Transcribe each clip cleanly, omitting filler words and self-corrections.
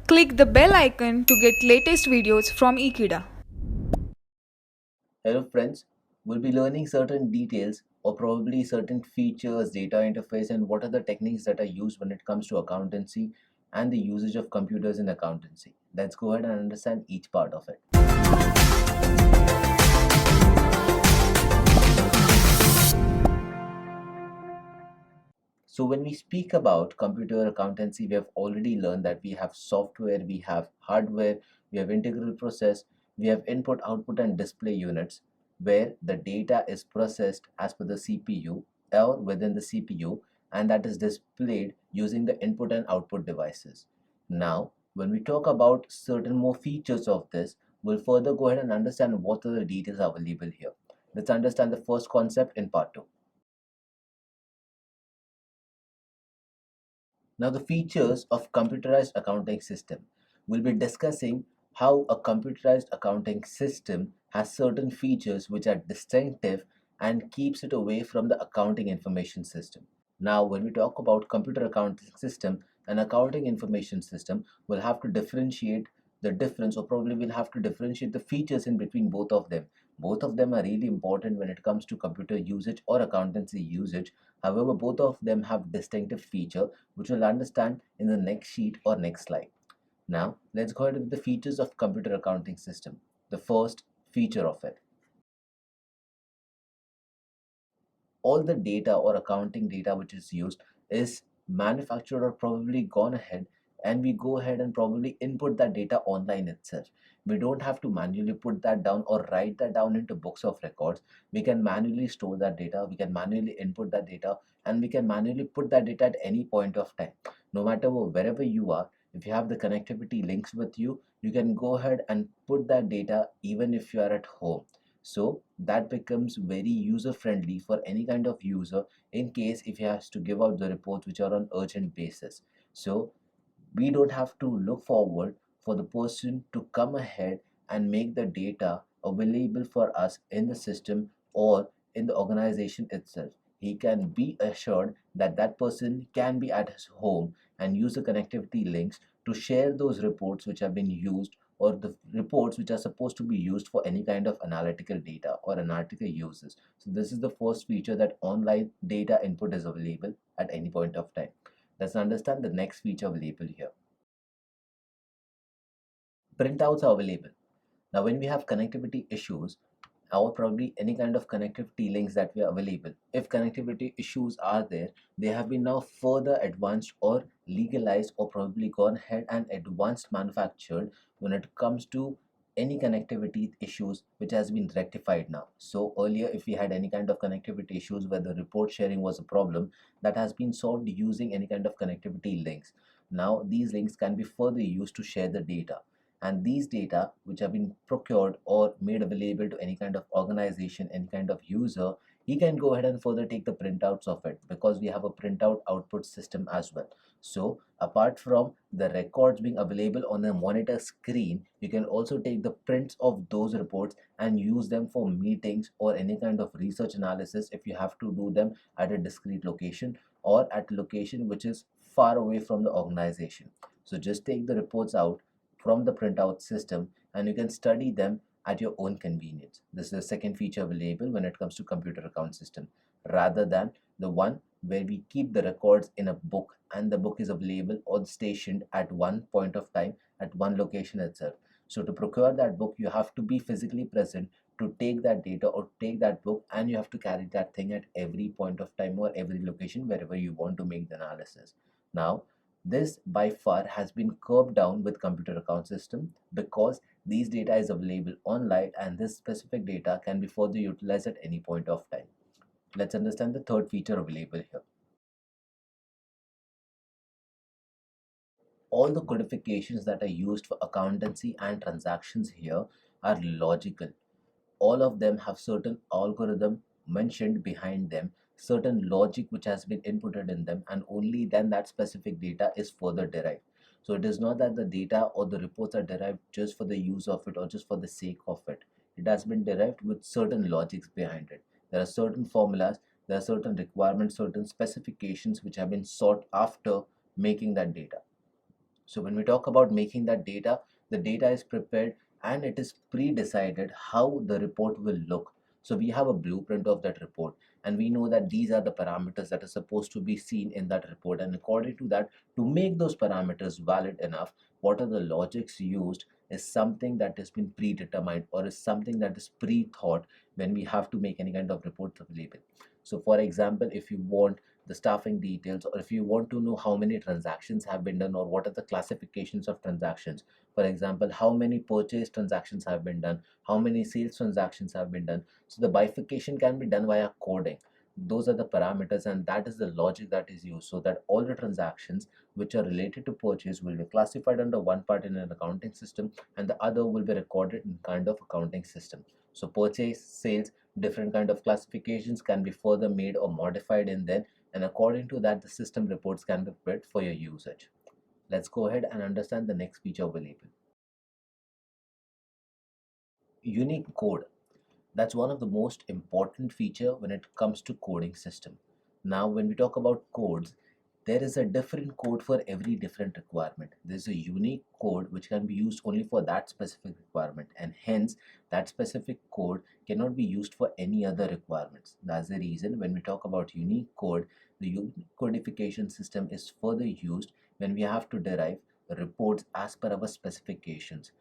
Click the bell icon to get latest videos from Ekeeda. Hello friends, we'll be learning certain details or probably certain features, data interface, and what are the techniques that are used when it comes to accountancy and the usage of computers in accountancy. Let's go ahead and understand each part of it. So when we speak about computer accountancy, we have already learned that we have software, we have hardware, we have integral process, we have input, output, and display units where the data is processed as per the CPU or within the CPU, and that is displayed using the input and output devices. Now, when we talk about certain more features of this, we'll further go ahead and understand what are the details available here. Let's understand the first concept in part 2. Now, the features of computerized accounting system. We'll be discussing how a computerized accounting system has certain features which are distinctive and keeps it away from the accounting information system. Now, when we talk about computer accounting system and accounting information system, we'll have to differentiate the difference, or probably we'll have to differentiate the features in between both of them. Both of them are really important when it comes to computer usage or accountancy usage. However, both of them have distinctive feature which we'll understand in the next sheet or next slide. Now, let's go ahead with the features of computer accounting system. The first feature of it. All the data or accounting data which is used is manufactured or probably gone ahead, and we go ahead and probably input that data online itself. We don't have to manually put that down or write that down into books of records. We can manually store that data, we can manually input that data, and we can manually put that data at any point of time. No matter wherever you are, if you have the connectivity links with you, you can go ahead and put that data even if you are at home. So that becomes very user friendly for any kind of user in case if he has to give out the reports which are on urgent basis. So we don't have to look forward for the person to come ahead and make the data available for us in the system or in the organization itself. He can be assured that that person can be at his home and use the connectivity links to share those reports which have been used, or the reports which are supposed to be used for any kind of analytical data or analytical uses. So this is the first feature, that online data input is available at any point of time. Let's understand the next feature available here. Printouts are available. Now, when we have connectivity issues, or probably any kind of connectivity links that were available, if connectivity issues are there, they have been now further advanced or legalized, or probably gone ahead and advanced manufactured when it comes to any connectivity issues which has been rectified now. So earlier, if we had any kind of connectivity issues where the report sharing was a problem, that has been solved using any kind of connectivity links. Now these links can be further used to share the data, and these data which have been procured or made available to any kind of organization, any kind of user, he can go ahead and further take the printouts of it, because we have a printout output system as well. So apart from the records being available on the monitor screen, you can also take the prints of those reports and use them for meetings or any kind of research analysis if you have to do them at a discrete location or at a location which is far away from the organization. So just take the reports out from the printout system and you can study them at your own convenience. This is the second feature available when it comes to computer account system, rather than the one where we keep the records in a book and the book is available or stationed at one point of time at one location itself. So to procure that book, you have to be physically present to take that data or take that book, and you have to carry that thing at every point of time or every location wherever you want to make the analysis. Now, this by far has been curbed down with computer account system, because these data is available online and this specific data can be further utilized at any point of time. Let's understand the third feature available here. All the codifications that are used for accountancy and transactions here are logical. All of them have certain algorithm mentioned behind them, certain logic which has been inputted in them, and only then that specific data is further derived. So it is not that the data or the reports are derived just for the use of it or just for the sake of it. It has been derived with certain logics behind it. There are certain formulas, there are certain requirements, certain specifications which have been sought after making that data. So when we talk about making that data, the data is prepared and it is pre-decided how the report will look. So we have a blueprint of that report, and we know that these are the parameters that are supposed to be seen in that report, and according to that, to make those parameters valid enough, what are the logics used is something that has been predetermined or is something that is pre-thought when we have to make any kind of reports available. So for example, if you want the staffing details, or if you want to know how many transactions have been done or what are the classifications of transactions, for example, how many purchase transactions have been done, how many sales transactions have been done, so the bifurcation can be done via coding. Those are the parameters, and that is the logic that is used, so that all the transactions which are related to purchase will be classified under one part in an accounting system and the other will be recorded in kind of accounting system. So purchase, sales, different kind of classifications can be further made or modified in them, and according to that the system reports can be prepared for your usage. Let's go ahead and understand the next feature available. Unique code. That's one of the most important feature when it comes to coding system. Now when we talk about codes, there is a different code for every different requirement. There's a unique code which can be used only for that specific requirement, and hence that specific code cannot be used for any other requirements. That's the reason when we talk about unique code, the unique codification system is further used when we have to derive reports as per our specifications.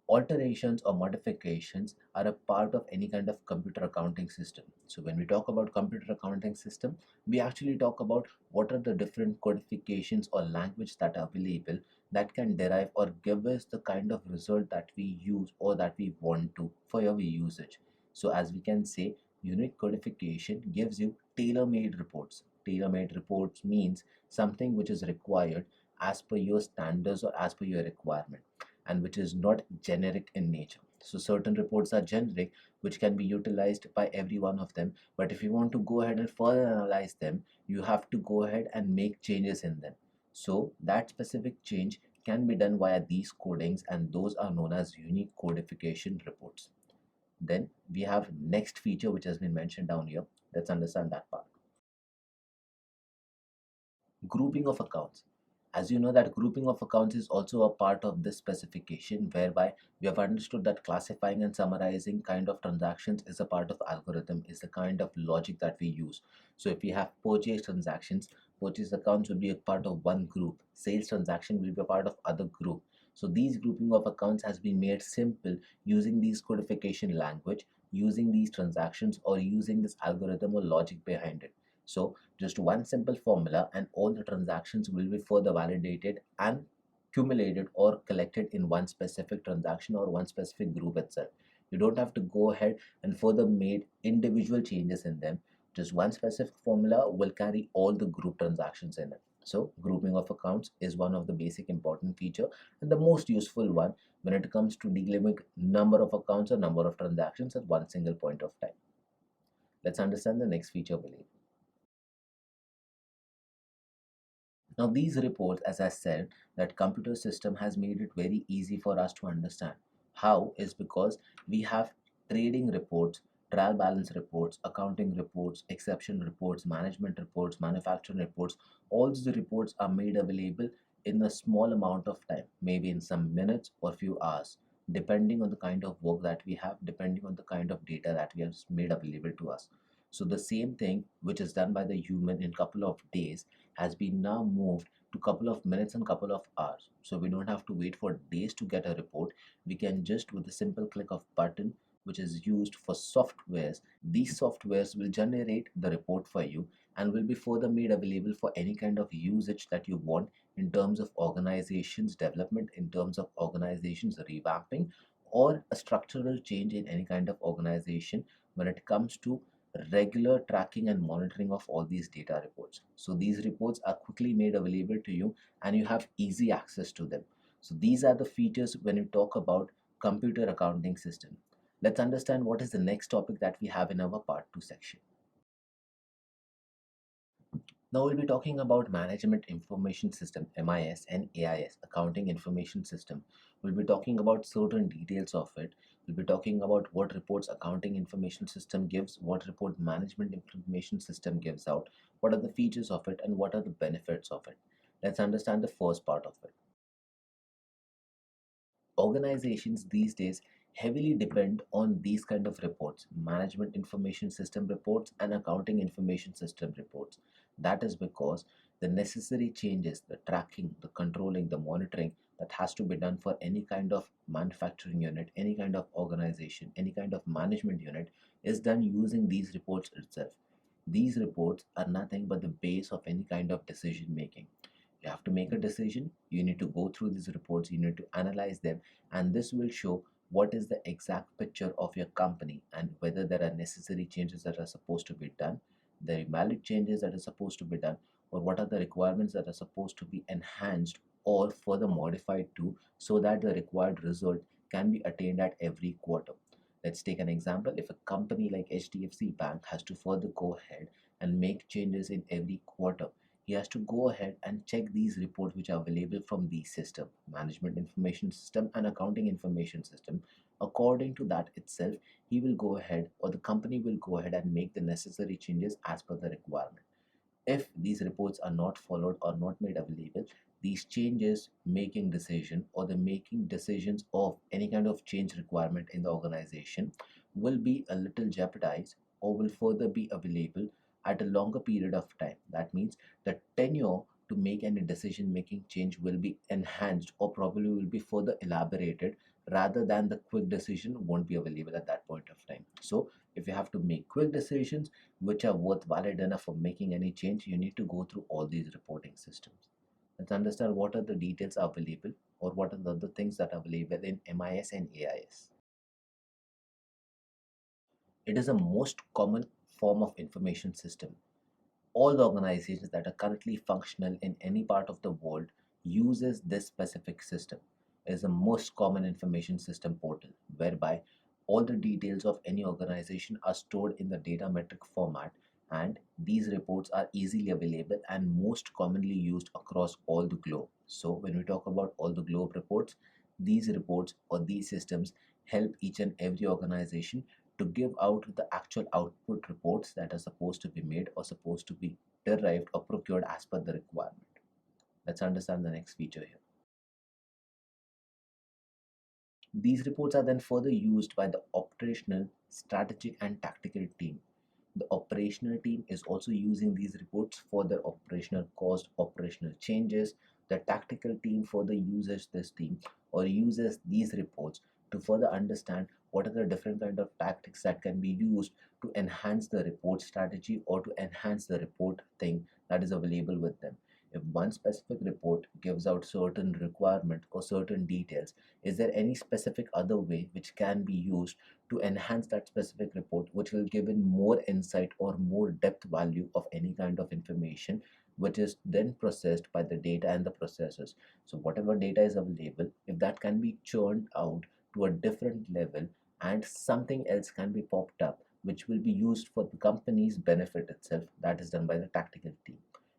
Alterations or modifications are a part of any kind of computer accounting system. So when we talk about computer accounting system, we actually talk about what are the different codifications or language that are available that can derive or give us the kind of result that we use or that we want to for our usage. So as we can say, unique codification gives you tailor-made reports. Tailor-made reports means something which is required as per your standards or as per your requirement, and which is not generic in nature. So certain reports are generic, which can be utilized by every one of them. But if you want to go ahead and further analyze them, you have to go ahead and make changes in them. So that specific change can be done via these codings, and those are known as unique codification reports. Then we have next feature which has been mentioned down here. Let's understand that part. Grouping of accounts. As you know that grouping of accounts is also a part of this specification, whereby we have understood that classifying and summarizing kind of transactions is a part of algorithm, is the kind of logic that we use. So if we have purchase transactions, purchase accounts will be a part of one group, sales transaction will be a part of other group. So these grouping of accounts has been made simple using these codification language, using these transactions, or using this algorithm or logic behind it. So just one simple formula and all the transactions will be further validated and accumulated or collected in one specific transaction or one specific group itself. You don't have to go ahead and further made individual changes in them. Just one specific formula will carry all the group transactions in it. So grouping of accounts is one of the basic important feature and the most useful one when it comes to dealing with number of accounts or number of transactions at one single point of time. Let's understand the next feature below. Now these reports, as I said, that computer system has made it very easy for us to understand. How is because we have trading reports, trial balance reports, accounting reports, exception reports, management reports, manufacturing reports. All these reports are made available in a small amount of time, maybe in some minutes or few hours, depending on the kind of work that we have, depending on the kind of data that we have made available to us. So the same thing which is done by the human in couple of days has been now moved to couple of minutes and couple of hours. So we don't have to wait for days to get a report. We can just with a simple click of button, which is used for softwares, these softwares will generate the report for you and will be further made available for any kind of usage that you want in terms of organizations development, in terms of organizations revamping, or a structural change in any kind of organization when it comes to regular tracking and monitoring of all these data reports. So these reports are quickly made available to you and you have easy access to them. So these are the features when you talk about computer accounting system. Let's understand what is the next topic that we have in our part 2 section. Now we'll be talking about Management Information System, MIS, and AIS, Accounting Information System. We'll be talking about certain details of it. We'll be talking about what reports Accounting Information System gives, what report Management Information System gives out, what are the features of it, and what are the benefits of it. Let's understand the first part of it. Organizations these days heavily depend on these kind of reports, management information system reports and accounting information system reports. That is because the necessary changes, the tracking, the controlling, the monitoring that has to be done for any kind of manufacturing unit, any kind of organization, any kind of management unit is done using these reports itself. These reports are nothing but the base of any kind of decision making. You have to make a decision, you need to go through these reports, you need to analyze them, and this will show what is the exact picture of your company and whether there are necessary changes that are supposed to be done, the valid changes that are supposed to be done, or what are the requirements that are supposed to be enhanced or further modified to, so that the required result can be attained at every quarter. Let's take an example. If a company like HDFC Bank has to further go ahead and make changes in every quarter, he has to go ahead and check these reports which are available from these system, management information system and accounting information system. According to that itself, he will go ahead, or the company will go ahead and make the necessary changes as per the requirement. If these reports are not followed or not made available, these changes making decision or the making decisions of any kind of change requirement in the organization will be a little jeopardized or will further be available at a longer period of time. That means the tenure to make any decision making change will be enhanced or probably will be further elaborated, rather than the quick decision won't be available at that point of time. So if you have to make quick decisions which are worth valid enough for making any change, you need to go through all these reporting systems. Let's understand what are the details available or what are the other things that are available in MIS and AIS. It is a most common form of information system. All the organizations that are currently functional in any part of the world uses this specific system. It is the most common information system portal whereby all the details of any organization are stored in the data metric format, and these reports are easily available and most commonly used across all the globe. So when we talk about all the globe reports, these reports or these systems help each and every organization to give out the actual output reports that are supposed to be made or supposed to be derived or procured as per the requirement. Let's understand the next feature here. These reports are then further used by the operational, strategic, and tactical team. The operational team is also using these reports for their operational cost, operational changes. The tactical team further uses this team or uses these reports to further understand what are the different kind of tactics that can be used to enhance the report strategy or to enhance the report thing that is available with them. If one specific report gives out certain requirement or certain details, is there any specific other way which can be used to enhance that specific report, which will give in more insight or more depth value of any kind of information, which is then processed by the data and the processors. So whatever data is available, if that can be churned out to a different level and something else can be popped up which will be used for the company's benefit itself, that is done by the tactical team.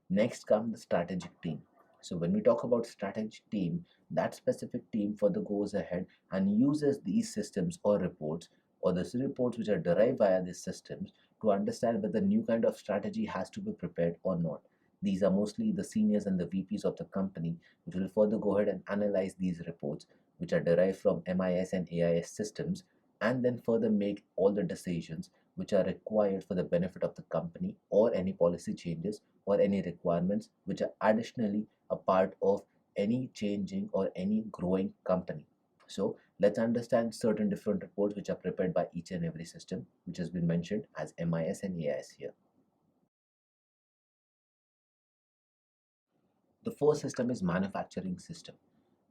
Next comes the strategic team. So when we talk about strategic team, that specific team further goes ahead and uses these systems or reports or the reports which are derived via these systems to understand whether new kind of strategy has to be prepared or not. These are mostly the seniors and the VPs of the company which will further go ahead and analyze these reports which are derived from MIS and AIS systems, and then further make all the decisions which are required for the benefit of the company or any policy changes or any requirements which are additionally a part of any changing or any growing company. So let's understand certain different reports which are prepared by each and every system which has been mentioned as MIS and AIS here. The first system is manufacturing system.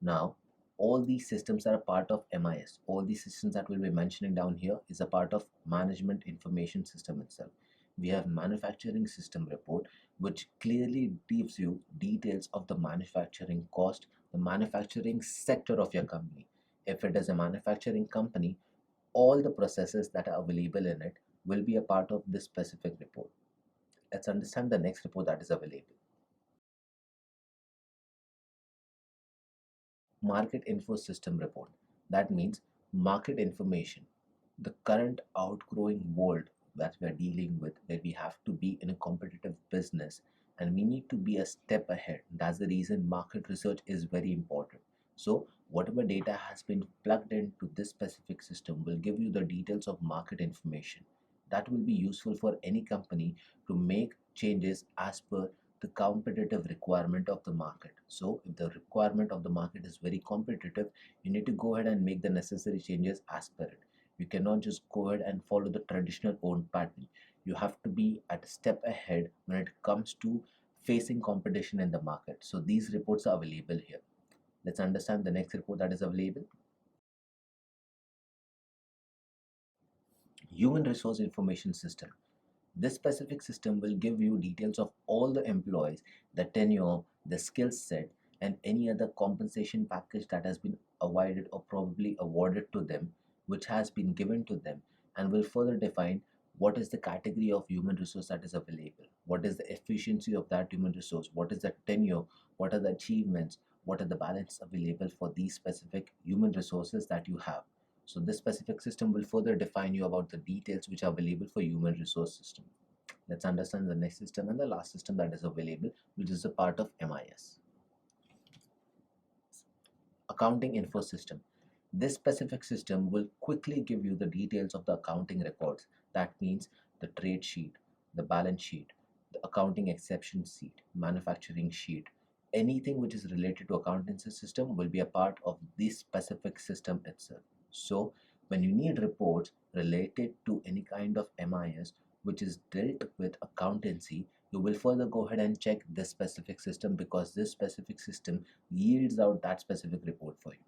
Now, all these systems are a part of MIS. All these systems that we'll be mentioning down here is a part of management information system itself. We have manufacturing system report, which clearly gives you details of the manufacturing cost, the manufacturing sector of your company. If it is a manufacturing company, all the processes that are available in it will be a part of this specific report. Let's understand the next report that is available. Market info system report. That means market information, the current outgrowing world that we are dealing with, where we have to be in a competitive business and we need to be a step ahead. That's the reason market research is very important. So Whatever data has been plugged into this specific system will give you the details of market information that will be useful for any company to make changes as per the competitive requirement of the market. So if the requirement of the market is very competitive, you need to go ahead and make the necessary changes as per it. You cannot just go ahead and follow the traditional owned pattern. You have to be at a step ahead when it comes to facing competition in the market. So these reports are available here. Let's understand the next report that is available. Human Resource Information System. This specific system will give you details of all the employees, the tenure, the skill set, and any other compensation package that has been awarded or probably awarded to them, which has been given to them, and will further define what is the category of human resource that is available, what is the efficiency of that human resource, what is the tenure, what are the achievements, what are the balance available for these specific human resources that you have. So this specific system will further define you about the details which are available for human resource system. Let's understand the next system and the last system that is available, which is a part of MIS. Accounting Info System. This specific system will quickly give you the details of the accounting records. That means the trade sheet, the balance sheet, the accounting exception sheet, manufacturing sheet. Anything which is related to accountancy system will be a part of this specific system itself. So when you need reports related to any kind of MIS which is dealt with accountancy, you will further go ahead and check this specific system, because this specific system yields out that specific report for you.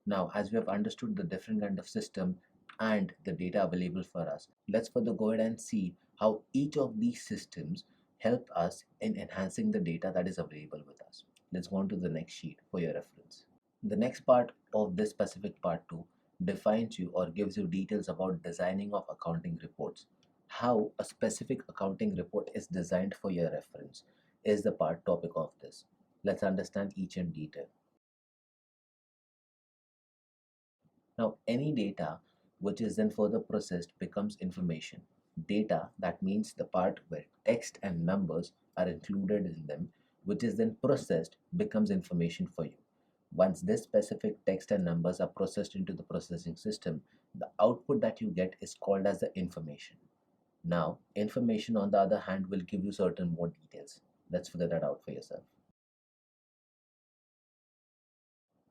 Now, as we have understood the different kind of system and the data available for us, let's further go ahead and see how each of these systems help us in enhancing the data that is available with us. Let's go on to the next sheet for your reference. The next part of this specific part 2 defines you or gives you details about designing of accounting reports. How a specific accounting report is designed for your reference is the part topic of this. Let's understand each in detail. Now, any data which is then further processed becomes information. Data, that means the part where text and numbers are included in them, which is then processed, becomes information for you. Once this specific text and numbers are processed into the processing system, the output that you get is called as the information. Now, information on the other hand will give you certain more details. Let's figure that out for yourself.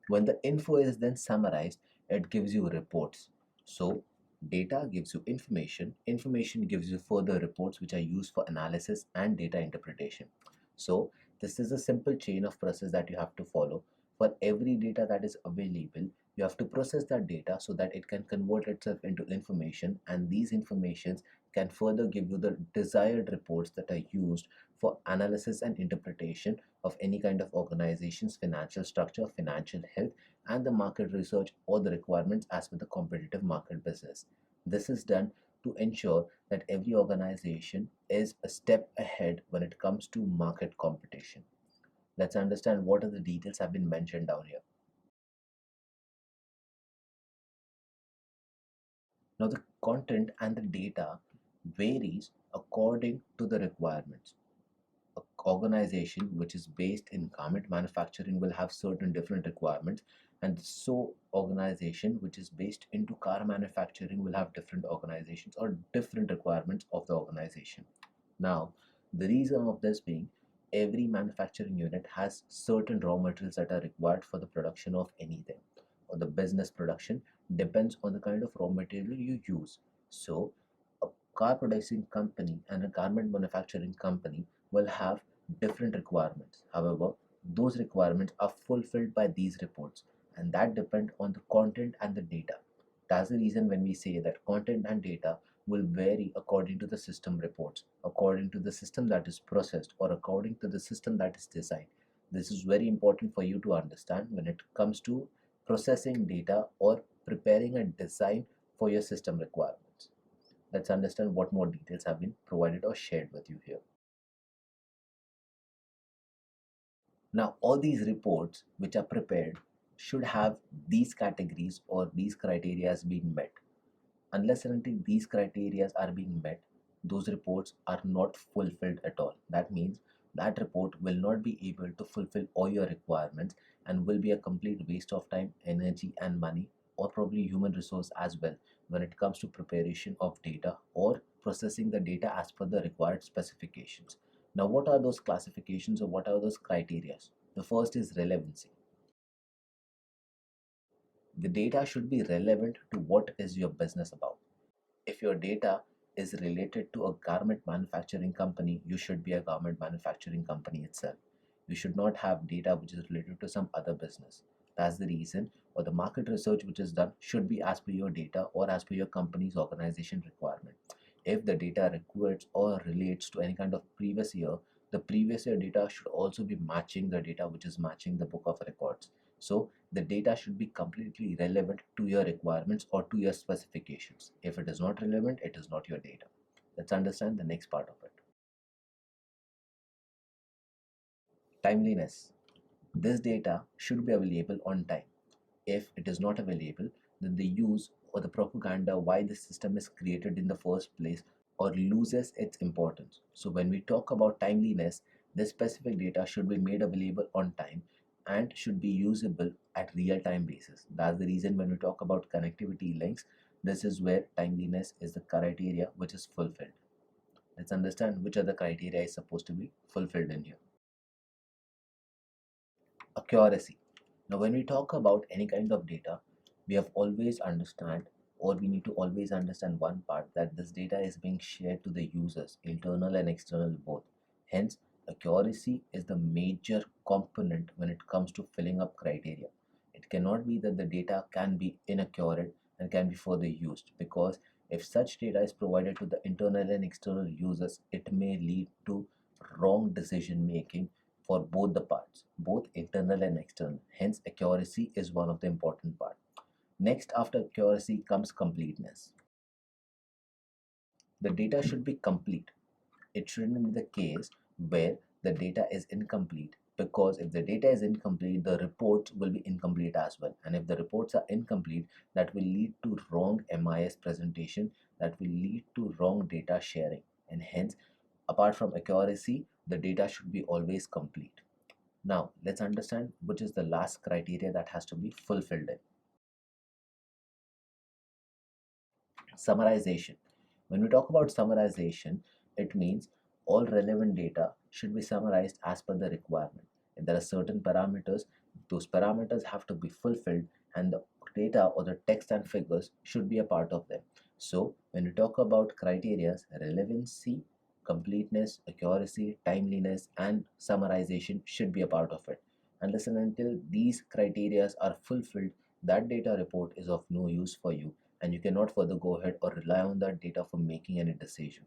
When the info is then summarized, it gives you reports. So data gives you information, information gives you further reports which are used for analysis and data interpretation. So this is a simple chain of process that you have to follow. For every data that is available, you have to process that data so that it can convert itself into information, and these informations can further give you the desired reports that are used for analysis and interpretation of any kind of organization's financial structure, financial health, and the market research or the requirements as per the competitive market business. This is done to ensure that every organization is a step ahead when it comes to market competition. Let's understand what are the details have been mentioned down here. Now, the content and the data varies according to the requirements. An organization which is based in garment manufacturing will have certain different requirements, and so organization which is based into car manufacturing will have different organizations or different requirements of the organization. Now, the reason of this being, every manufacturing unit has certain raw materials that are required for the production of anything, or the business production depends on the kind of raw material you use. So a car producing company and a garment manufacturing company will have different requirements. However, those requirements are fulfilled by these reports, and that depend on the content and the data. That's the reason when we say that content and data will vary according to the system reports, according to the system that is processed, or according to the system that is designed. This is very important for you to understand when it comes to processing data or preparing a design for your system requirements. Let's understand what more details have been provided or shared with you here. Now, all these reports which are prepared should have these categories or these criteria being met. Unless and until these criteria are being met, those reports are not fulfilled at all. That means that report will not be able to fulfill all your requirements and will be a complete waste of time, energy, and money, or probably human resource as well, when it comes to preparation of data or processing the data as per the required specifications. Now, what are those classifications or what are those criteria? The first is relevancy. The data should be relevant to what is your business about. If your data is related to a garment manufacturing company, you should be a garment manufacturing company itself. You should not have data which is related to some other business. That's the reason, or the market research which is done should be as per your data or as per your company's organization requirement. If the data requires or relates to any kind of previous year, the previous year data should also be matching the data which is matching the book of records. So the data should be completely relevant to your requirements or to your specifications. If it is not relevant, it is not your data. Let's understand the next part of it. Timeliness. This data should be available on time. If it is not available, then the use or the propaganda why the system is created in the first place or loses its importance. So when we talk about timeliness, this specific data should be made available on time and should be usable at real time basis. That's the reason when we talk about connectivity links, this is where timeliness is the criteria which is fulfilled. Let's understand which other criteria is supposed to be fulfilled in here. Accuracy. Now, when we talk about any kind of data, we have always understand or we need to always understand one part, that this data is being shared to the users, internal and external both. Hence, accuracy is the major component when it comes to filling up criteria. It cannot be that the data can be inaccurate and can be further used, because if such data is provided to the internal and external users, it may lead to wrong decision making for both the parts, both internal and external. Hence, accuracy is one of the important part. Next, after accuracy comes completeness. The data should be complete. It shouldn't be the case where the data is incomplete, because if the data is incomplete, the reports will be incomplete as well. And if the reports are incomplete, that will lead to wrong MIS presentation, that will lead to wrong data sharing. And hence, apart from accuracy, the data should be always complete. Now, let's understand which is the last criteria that has to be fulfilled in. Summarization. When we talk about summarization, it means all relevant data should be summarized as per the requirement. If there are certain parameters, those parameters have to be fulfilled and the data or the text and figures should be a part of them. So, when we talk about criteria, relevancy, completeness, accuracy, timeliness, and summarization should be a part of it. Unless and until these criteria are fulfilled, that data report is of no use for you and you cannot further go ahead or rely on that data for making any decision.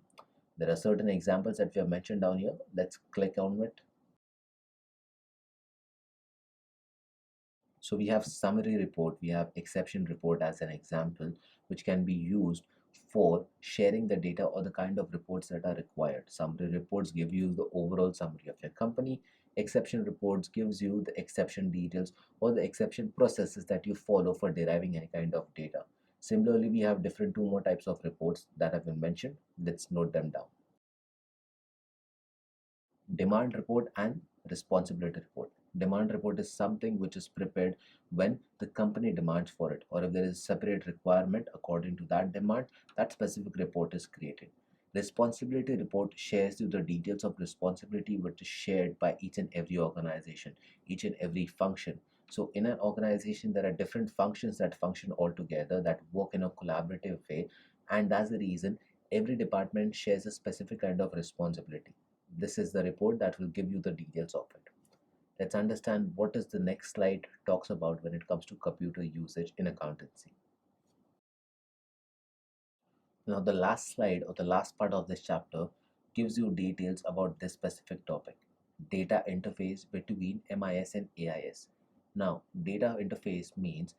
There are certain examples that we have mentioned down here. Let's click on it. So we have summary report, we have exception report as an example, which can be used for sharing the data or the kind of reports that are required. Summary reports give you the overall summary of your company. Exception reports gives you the exception details or the exception processes that you follow for deriving any kind of data. Similarly, we have different two more types of reports that have been mentioned. Let's note them down. Demand report and responsibility report. Demand report is something which is prepared when the company demands for it, or if there is a separate requirement according to that demand, that specific report is created. Responsibility report shares you the details of responsibility which is shared by each and every organization, each and every function. So in an organization, there are different functions that function all together, that work in a collaborative way, and that's the reason every department shares a specific kind of responsibility. This is the report that will give you the details of it. Let's understand what is the next slide talks about when it comes to computer usage in accountancy. Now, the last slide or the last part of this chapter gives you details about this specific topic, data interface between MIS and AIS. Now, data interface means